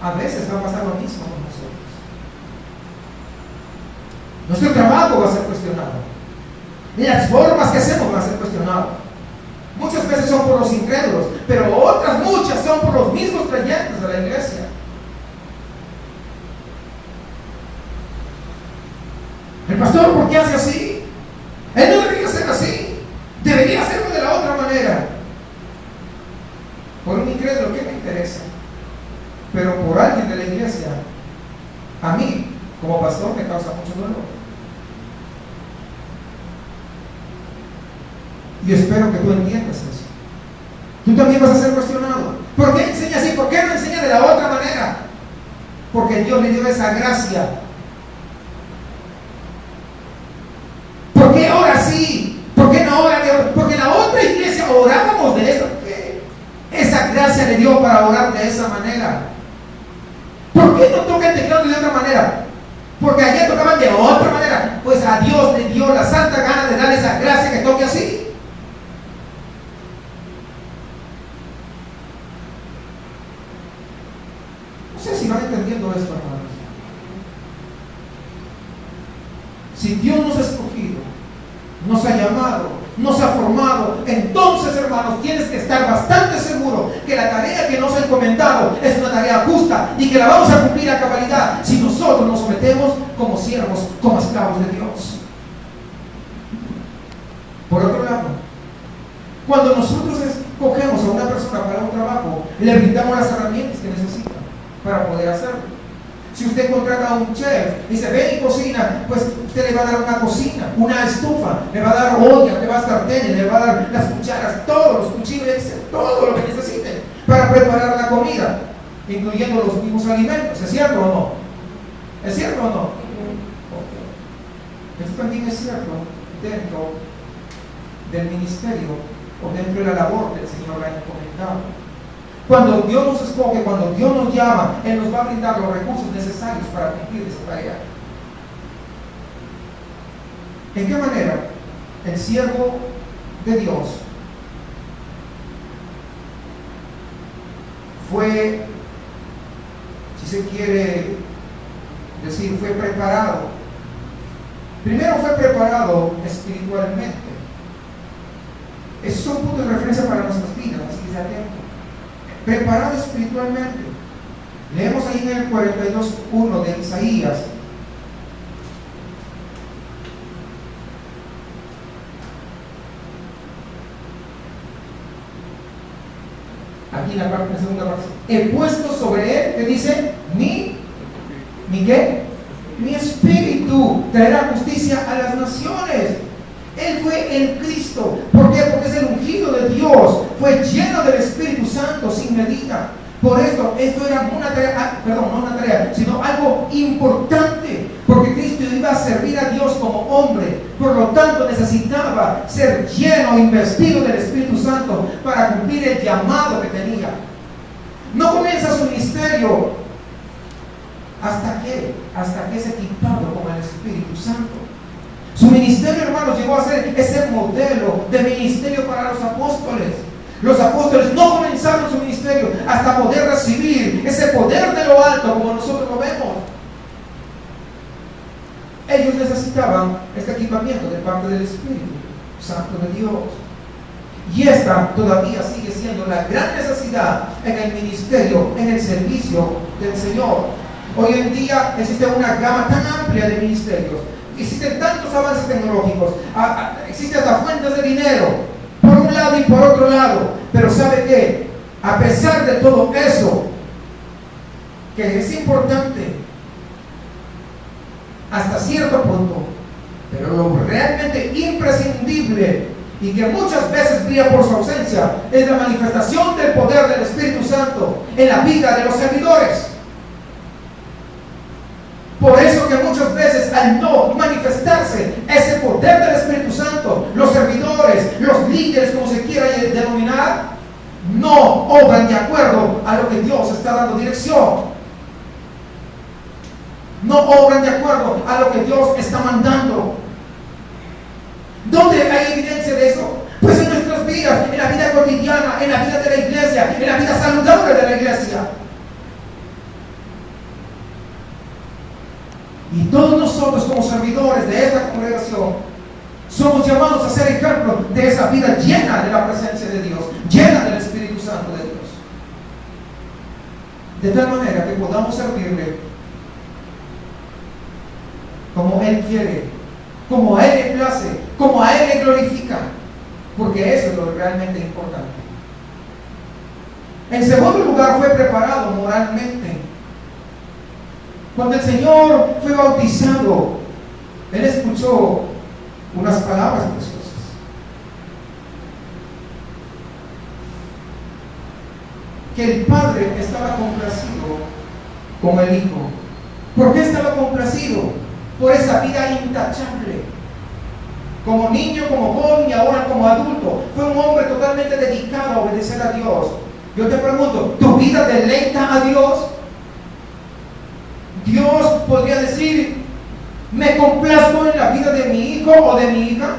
Speaker 1: A veces va a pasar lo mismo con nosotros. Nuestro trabajo va a ser cuestionado. Las formas que hacemos van a ser cuestionadas. Muchas veces son por los incrédulos, pero otras muchas son por los mismos creyentes de la iglesia. El pastor, ¿por qué hace así? Él no debería ser así. Debería hacerlo de la otra manera. Por un incrédulo, ¿qué me interesa? Y espero que tú entiendas eso. Tú también vas a ser cuestionado. ¿Por qué enseña así? ¿Por qué no enseña de la otra manera? Porque Dios le dio esa gracia. ¿Por qué ora así? ¿Por qué no ora de otra? Porque en la otra iglesia orábamos de eso. Esa gracia le dio para orar de esa manera. ¿Por qué no toca el teclado de otra manera? Porque allá tocaban de otra manera. Pues a Dios le dio la santa gana de darle esa gracia que toque así. No sé si van entendiendo esto, hermanos. Si Dios nos ha escogido, nos ha llamado, nos ha formado, entonces, hermanos, tienes que estar bastante seguro que la tarea que nos ha encomendado es una tarea justa y que la vamos a cumplir a cabalidad si nosotros nos sometemos como siervos, como esclavos de Dios. Por otro lado, cuando nosotros escogemos a una persona para un trabajo, le brindamos las herramientas que necesita para poder hacerlo. Si usted contrata a un chef y dice, ven y cocina, pues usted le va a dar una cocina, una estufa, le va a dar olla, le va a dar sartenes, le va a dar las cucharas, todos los cuchillos, todo lo que necesite para preparar la comida, incluyendo los mismos alimentos. ¿Es cierto o no? ¿Es cierto o no? Okay. Esto también es cierto dentro del ministerio o dentro de la labor que el Señor ha encomendado. Cuando Dios nos escoge, cuando Dios nos llama, Él nos va a brindar los recursos necesarios para cumplir esa tarea. ¿En qué manera el siervo de Dios fue, si se quiere decir, fue preparado? Primero fue preparado espiritualmente. Esos son puntos de referencia para nuestras vidas, así que se atentos. Preparado espiritualmente. Leemos ahí en el 42:1 de Isaías. Aquí en la segunda parte. He puesto sobre él, ¿qué dice? ¿Mi qué? Mi espíritu traerá justicia a las naciones. Él fue el Cristo. ¿Por qué? Porque es el ungido de Dios. Fue lleno del Espíritu Santo sin medida. Por esto era una tarea, no una tarea, sino algo importante. Porque Cristo iba a servir a Dios como hombre. Por lo tanto, necesitaba ser lleno, investido del Espíritu Santo para cumplir el llamado que tenía. No comienza su ministerio hasta que es equipado con el Espíritu Santo. Su ministerio, hermanos, llegó a ser ese modelo de ministerio para los apóstoles. Los apóstoles no comenzaron su ministerio hasta poder recibir ese poder de lo alto como nosotros lo vemos. Ellos necesitaban este equipamiento de parte del Espíritu Santo de Dios. Y esta todavía sigue siendo la gran necesidad en el ministerio, en el servicio del Señor. Hoy en día existe una gama tan amplia de ministerios. Existen tantos avances tecnológicos, existen hasta fuentes de dinero, por un lado y por otro lado. Pero ¿sabe qué? A pesar de todo eso, que es importante hasta cierto punto, pero lo realmente imprescindible y que muchas veces brilla por su ausencia, es la manifestación del poder del Espíritu Santo en la vida de los servidores. Por eso que muchas veces al no manifestarse ese poder del Espíritu Santo, los servidores, los líderes, como se quiera denominar, no obran de acuerdo a lo que Dios está dando dirección. No obran de acuerdo a lo que Dios está mandando. ¿Dónde hay evidencia de eso? Pues en nuestras vidas, en la vida cotidiana, en la vida de la iglesia, en la vida saludable de la iglesia. Y todos nosotros como servidores de esta congregación somos llamados a ser ejemplo de esa vida llena de la presencia de Dios, llena del Espíritu Santo de Dios. De tal manera que podamos servirle como Él quiere, como a Él le place, como a Él le glorifica, porque eso es lo realmente importante. En segundo lugar, fue preparado moralmente. Cuando el Señor fue bautizado, Él escuchó unas palabras preciosas. que el Padre estaba complacido con el Hijo. ¿Por qué estaba complacido? Por esa vida intachable. Como niño, como joven y ahora como adulto. Fue un hombre totalmente dedicado a obedecer a Dios. Yo te pregunto, ¿tu vida deleita a Dios? Dios podría decir, ¿me complazco en la vida de mi hijo o de mi hija?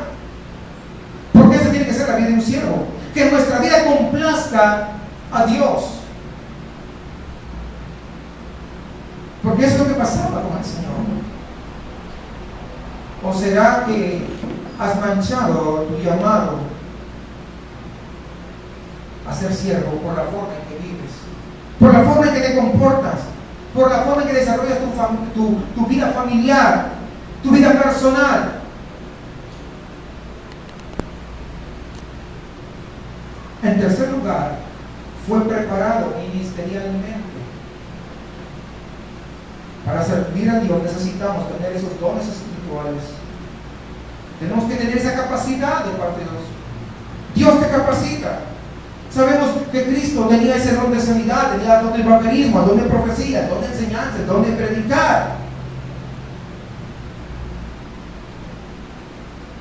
Speaker 1: Porque esa tiene que ser la vida de un siervo. Que nuestra vida complazca a Dios. Porque eso es lo que pasaba con el Señor. ¿O será que has manchado tu llamado a ser siervo por la forma en que vives, por la forma en que te comportas, por la forma en que desarrollas tu vida familiar, tu vida personal? En tercer lugar, fue preparado ministerialmente. Para servir a Dios necesitamos tener esos dones espirituales. Tenemos que tener esa capacidad de parte de Dios. Dios te capacita. Sabemos que Cristo tenía ese don de sanidad, tenía el don de evangelismo, el don de profecía, el don de enseñanza, el don de predicar.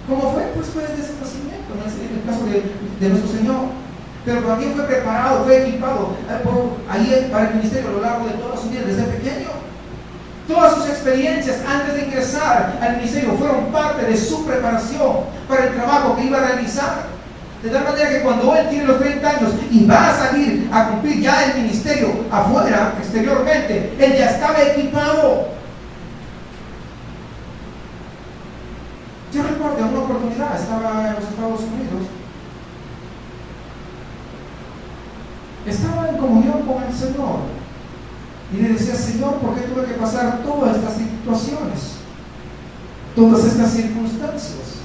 Speaker 1: ¿Cómo fue? Pues fue desde ese nacimiento, en el caso de nuestro Señor. Pero también fue preparado, fue equipado ahí para el ministerio a lo largo de toda su vida, desde pequeño. Todas sus experiencias antes de ingresar al ministerio fueron parte de su preparación para el trabajo que iba a realizar. De tal manera que cuando él tiene los 30 años y va a salir a cumplir ya el ministerio afuera, exteriormente, él ya estaba equipado. Yo recuerdo una oportunidad, estaba en los Estados Unidos, estaba en comunión con el Señor. Y le decía, Señor, ¿por qué tuve que pasar todas estas situaciones? Todas estas circunstancias.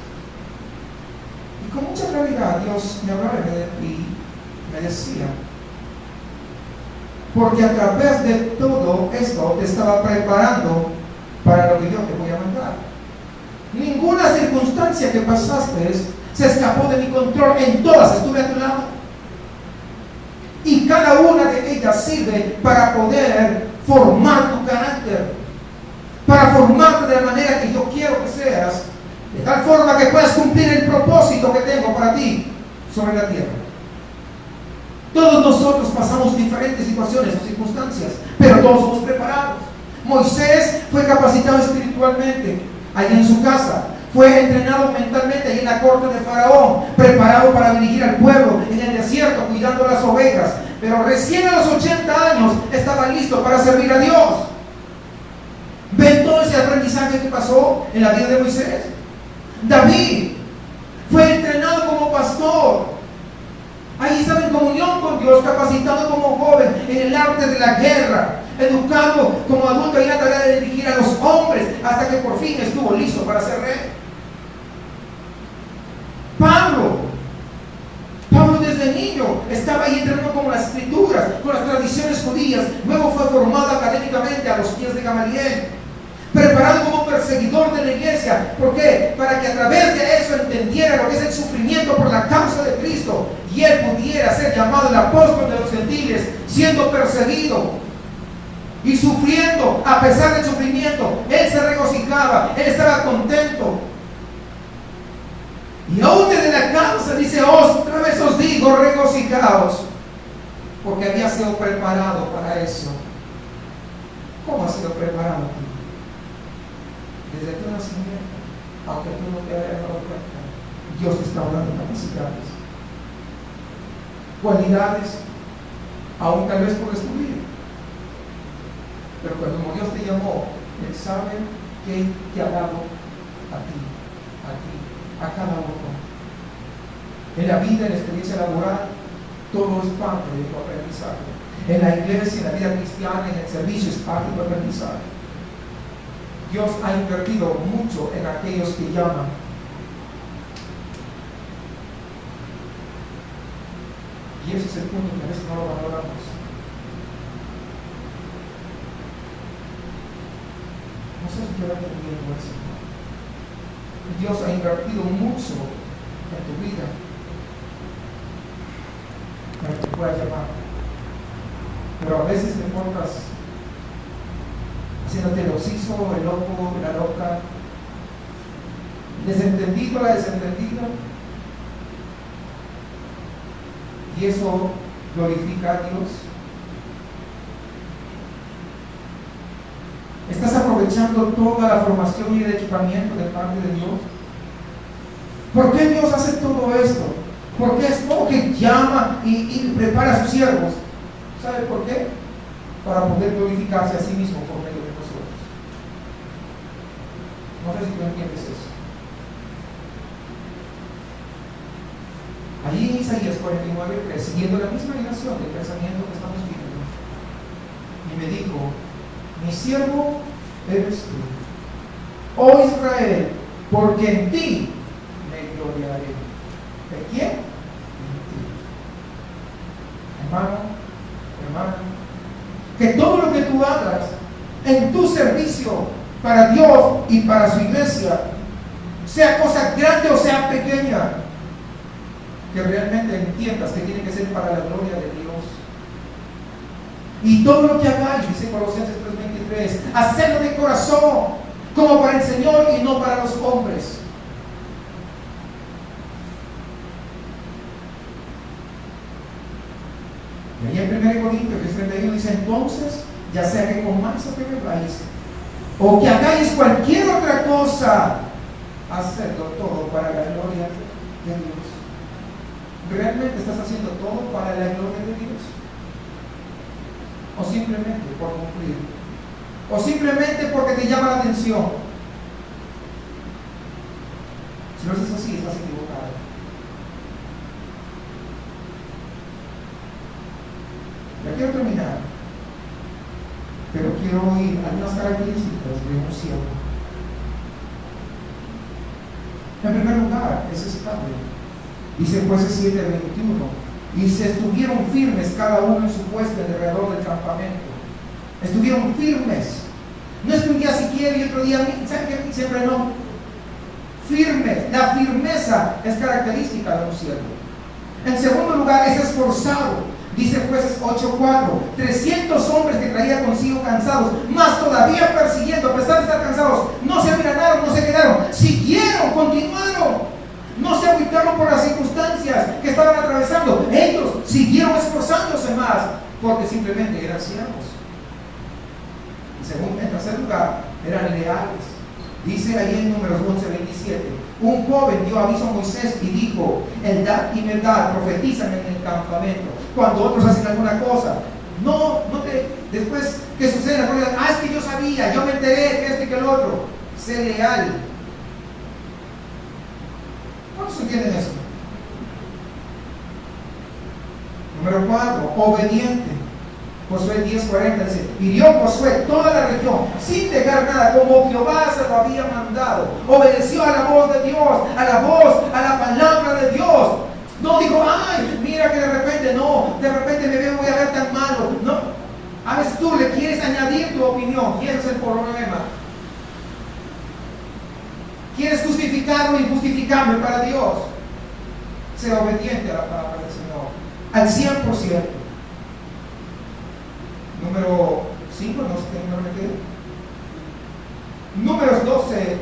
Speaker 1: Y con mucha claridad Dios me hablaba y me decía, porque a través de todo esto te estaba preparando para lo que yo te voy a mandar. Ninguna circunstancia que pasaste se escapó de mi control. En todas estuve a tu lado. Y cada una de ellas sirve para poder formar tu carácter, para formarte de la manera que yo quiero que seas, de tal forma que puedas cumplir el propósito que tengo para ti sobre la tierra. Todos nosotros pasamos diferentes situaciones o circunstancias, pero todos somos preparados. Moisés fue capacitado espiritualmente allí en su casa. Fue entrenado mentalmente ahí en la corte de Faraón, preparado para dirigir al pueblo en el desierto, cuidando las ovejas. Pero recién a los 80 años estaba listo para servir a Dios. ¿Ven todo ese aprendizaje que pasó en la vida de Moisés? David fue entrenado como pastor. Ahí estaba en comunión con Dios, capacitado como joven en el arte de la guerra, educado como adulto en la tarea de dirigir a los hombres, hasta que por fin estuvo listo para ser rey. Pablo desde niño estaba ahí entrenado con las escrituras, con las tradiciones judías. Luego fue formado académicamente a los pies de Gamaliel, preparado como perseguidor de la iglesia. ¿Por qué? Para que a través de eso entendiera lo que es el sufrimiento por la causa de Cristo y él pudiera ser llamado el apóstol de los gentiles, siendo perseguido y sufriendo. A pesar del sufrimiento, él se regocijaba, él estaba contento. Y aún desde la causa dice, otra vez os digo, regocijaos, porque había sido preparado para eso. ¿Cómo ha sido preparado tú? Desde tu nacimiento, aunque tú no te hayas dado cuenta, Dios te está dando capacidades, cualidades, aún tal vez por descubrir. Pero cuando Dios te llamó, Él sabe que te ha dado a ti, a cada uno. En la vida, en la experiencia laboral, todo es parte de tu aprendizaje. En la iglesia, en la vida cristiana, en el servicio, es parte de tu aprendizaje. Dios ha invertido mucho en aquellos que llaman. Y ese es el punto que a veces no lo valoramos. No sé si te va entendiendo eso. Dios ha invertido mucho en tu vida para que puedas llamar. pero a veces te portas haciéndote el occiso, el loco, la loca, desentendido, la desentendida, y eso glorifica a Dios. ¿Estás aprovechando toda la formación y el equipamiento de parte de Dios? ¿Por qué Dios hace todo esto? ¿Por qué es como que llama y prepara a sus siervos? ¿Sabe por qué? Para poder glorificarse a sí mismo por medio de nosotros. No sé si tú entiendes eso. Allí en Isaías 49:3, siguiendo la misma dirección del pensamiento que estamos viendo, y me dijo: mi siervo eres tú, oh Israel, porque en ti me gloriaré. ¿De quién? En ti. Hermano, que todo lo que tú hagas en tu servicio para Dios y para su iglesia, sea cosa grande o sea pequeña, que realmente entiendas que tiene que ser para la gloria de Dios. Y todo lo que hagáis, dice Colosenses 3:23, hacedlo de corazón, como para el Señor y no para los hombres. Y ahí en 1 Corintios 31 dice: entonces, ya sea que comáis o que bebáis, o que hagáis cualquier otra cosa, hacedlo todo para la gloria de Dios. ¿Realmente estás haciendo todo para la gloria de Dios? ¿O simplemente por cumplir? ¿O simplemente porque te llama la atención? Si no es así, estás equivocado. Ya quiero terminar, pero quiero oír algunas características de un siervo. En primer lugar, es estable. Dice Jueces 7:21, y se estuvieron firmes cada uno en su puesto alrededor del campamento. Estuvieron firmes. No es que un día si quiere y otro día, ¿saben qué? Siempre no. Firmes. La firmeza es característica de un siervo. En segundo lugar, es esforzado. Dice Jueces 8:4, 300 hombres que traía consigo cansados, más todavía persiguiendo, a pesar de estar cansados, no se amilanaron, no se quedaron, siguieron, continuaron. No se agüitaron por las circunstancias que estaban atravesando. Ellos siguieron esforzándose más porque simplemente eran siervos. En tercer lugar, eran leales. Dice ahí en Números 11:27, un joven dio aviso a Moisés y dijo: Eldad y Medad profetizan en el campamento. Cuando otros hacen alguna cosa, después que sucede la cosa, es que yo sabía, yo me enteré que esto y que el otro. Sé leal. ¿Cuántos entienden eso? Número 4, obediente. Josué 10:40 dice: hirió Josué toda la región sin dejar nada, como Jehová se lo había mandado. Obedeció a la voz de Dios, a la palabra de Dios. No dijo: ay, mira que de repente me voy a ver tan malo. No, a veces tú le quieres añadir tu opinión y ese es el problema. Quieres justificar lo injustificable para Dios. Sea obediente a la palabra del Señor al 100%. Número 5, no sé qué número me queda. Números 12,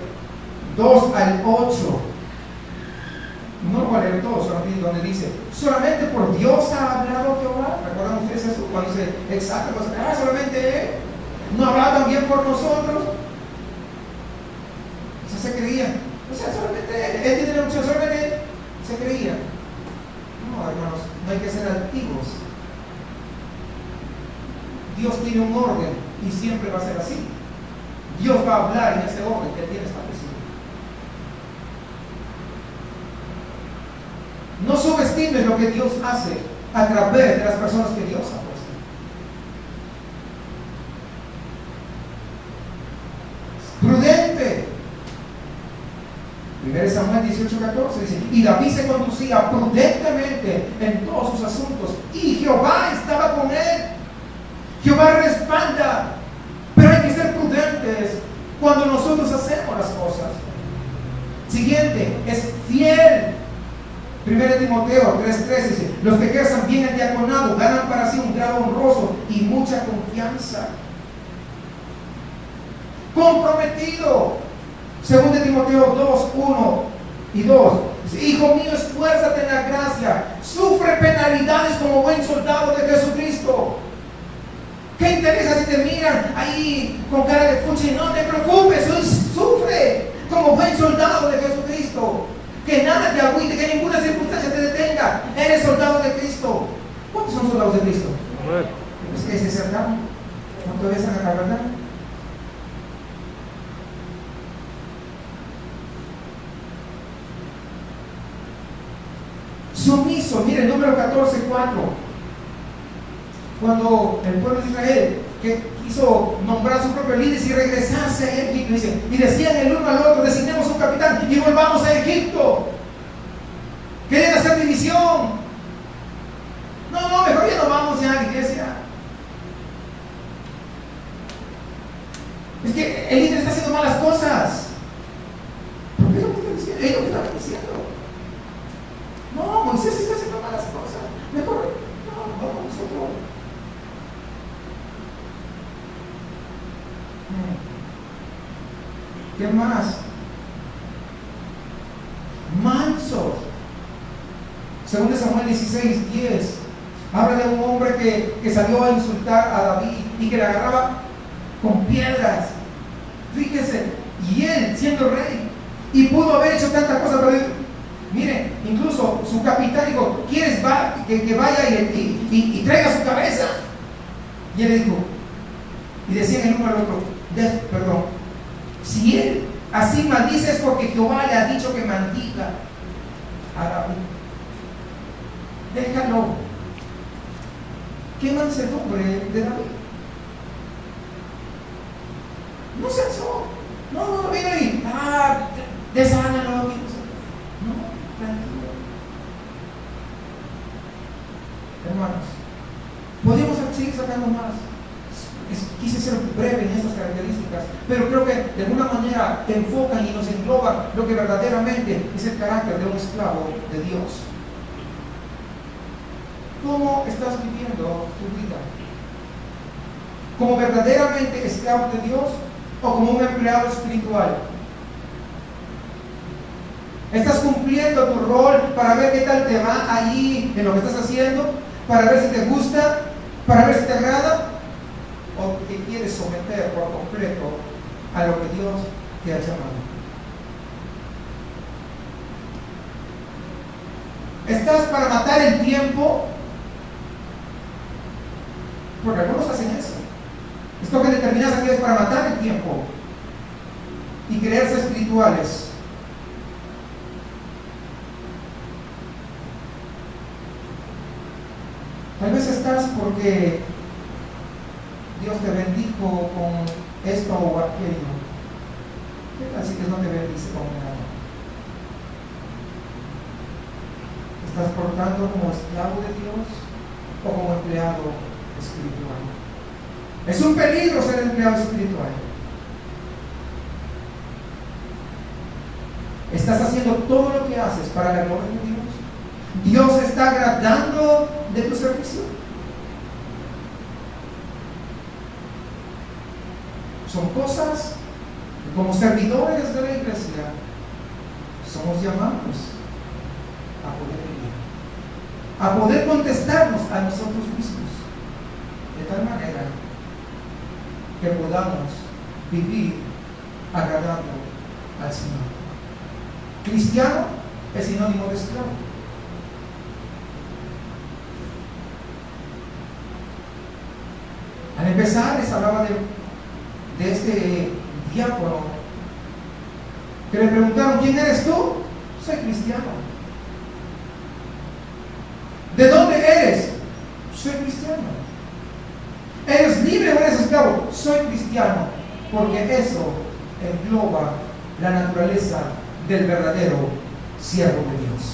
Speaker 1: 2 al 8. No lo voy a leer todo, solamente donde dice: solamente por Dios ha hablado Jehová. ¿Recuerdan ustedes eso? Cuando se exalta, solamente Él. ¿No hablaba también por nosotros? O sea, se creían. O sea, solamente Él tiene la opción, solamente Él se creía. No, hermanos, no hay que ser altivos. Dios tiene un orden y siempre va a ser así. Dios va a hablar en ese orden que Él tiene establecido. No subestimes lo que Dios hace a través de las personas que Dios ha puesto. Prudente. 1 Samuel 18:14 dice: y David se conducía prudentemente en todos sus asuntos, y Jehová estaba con él. Jehová respalda, pero hay que ser prudentes cuando nosotros hacemos las cosas. Siguiente, es fiel. 1 1 Timoteo 3:3 dice: los que ejerzan bien el diaconado ganan para sí un grado honroso y mucha confianza. Comprometido. 2 Timoteo 2:1 y 2. Hijo mío, esfuérzate en la gracia, sufre penalidades como buen soldado de Jesucristo. ¿Qué interesa si te miran ahí con cara de fuchi? No te preocupes, sufre como buen soldado de Jesucristo. Que nada te agüite, que ninguna circunstancia te detenga. Eres soldado de Cristo. ¿Cuántos son soldados de Cristo? Es que es cercano. ¿No te ves en la verdad? Sumiso, miren, número 14:4. Cuando el pueblo de Israel que quiso nombrar a su propio líder y regresarse a Egipto, y decían el uno al otro: designemos un capitán y volvamos a Egipto. Querían hacer división. No, mejor ya no vamos ya a la iglesia. Es que el líder está haciendo malas cosas. ¿Por qué es lo que está diciendo? Es lo que estaba diciendo. No, Moisés está haciendo malas cosas. Mejor, no, vamos nosotros. ¿Qué más? Mansos. Según Samuel 16:10, habla de un hombre que salió a insultar a David y que le agarraba con piedras. Fíjese, y él siendo rey, y pudo haber hecho tantas cosas, pero mire, incluso su capitán dijo: ¿quieres que vaya y traiga su cabeza? Y él le dijo, y decían el uno al otro: perdón, si él así maldice es porque Jehová le ha dicho que maldiga a David. Déjalo. ¿Qué mansedumbre de David? No se alzó. No, viene ahí. Desánalo. No, tranquilo. Hermanos, podríamos seguir sacando más. Quise ser breve en estas características, pero creo que de alguna manera te enfocan y nos engloban lo que verdaderamente es el carácter de un esclavo de Dios. ¿Cómo estás viviendo tu vida? ¿Como verdaderamente esclavo de Dios o como un empleado espiritual? ¿Estás cumpliendo tu rol para ver qué tal te va allí en lo que estás haciendo? ¿Para ver si te gusta? ¿Para ver si te agrada? ¿O te quieres someter por completo a lo que Dios te ha llamado? ¿Estás para matar el tiempo? Porque algunos hacen eso. Esto que determinas aquí es para matar el tiempo y creerse espirituales. Tal vez estás porque Dios te bendijo con esto o aquello. ¿Qué tal si Dios no te bendice con nada? ¿Estás portando como esclavo de Dios o como empleado espiritual? Es un peligro ser empleado espiritual. ¿Estás haciendo todo lo que haces para la gloria de Dios? ¿Dios está agradando de tu servicio? Son cosas que como servidores de la iglesia somos llamados a poder vivir, a poder contestarnos a nosotros mismos de tal manera que podamos vivir agradando al Señor. Cristiano es sinónimo de esclavo. Al empezar les hablaba de este diácono que le preguntaron: ¿quién eres tú? Soy cristiano. ¿De dónde eres? Soy cristiano. ¿Eres libre o eres esclavo? Soy cristiano, porque eso engloba la naturaleza del verdadero siervo de Dios.